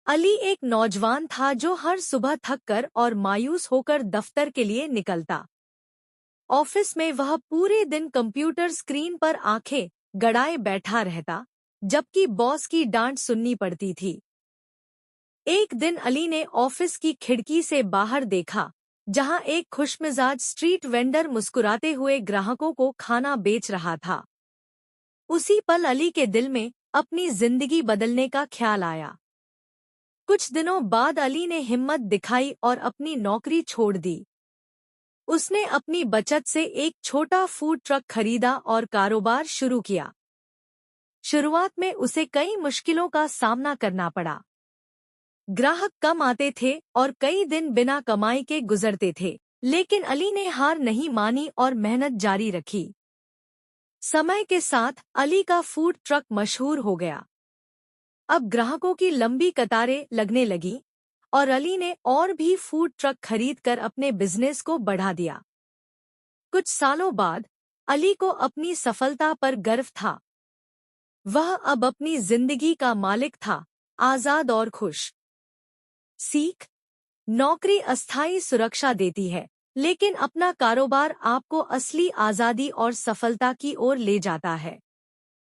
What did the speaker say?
अली एक नौजवान था जो हर सुबह थककर और मायूस होकर दफ्तर के लिए निकलता। ऑफिस में वह पूरे दिन कंप्यूटर स्क्रीन पर आंखें गड़ाए बैठा रहता, जबकि बॉस की डांट सुननी पड़ती थी। एक दिन अली ने ऑफिस की खिड़की से बाहर देखा, जहां एक खुशमिजाज स्ट्रीट वेंडर मुस्कुराते हुए ग्राहकों को खाना बेच रहा था। उसी पल अली के दिल में अपनी जिंदगी बदलने का ख्याल आया। कुछ दिनों बाद अली ने हिम्मत दिखाई और अपनी नौकरी छोड़ दी। उसने अपनी बचत से एक छोटा फूड ट्रक खरीदा और कारोबार शुरू किया। शुरुआत में उसे कई मुश्किलों का सामना करना पड़ा। ग्राहक कम आते थे और कई दिन बिना कमाई के गुजरते थे, लेकिन अली ने हार नहीं मानी और मेहनत जारी रखी। समय के साथ अली का फूड ट्रक मशहूर हो गया। अब ग्राहकों की लंबी कतारें लगने लगीं और अली ने और भी फूड ट्रक खरीदकर अपने बिजनेस को बढ़ा दिया। कुछ सालों बाद अली को अपनी सफलता पर गर्व था। वह अब अपनी जिंदगी का मालिक था, आजाद और खुश। सीख: नौकरी अस्थायी सुरक्षा देती है, लेकिन अपना कारोबार आपको असली आजादी और सफलता की ओर ले जाता है।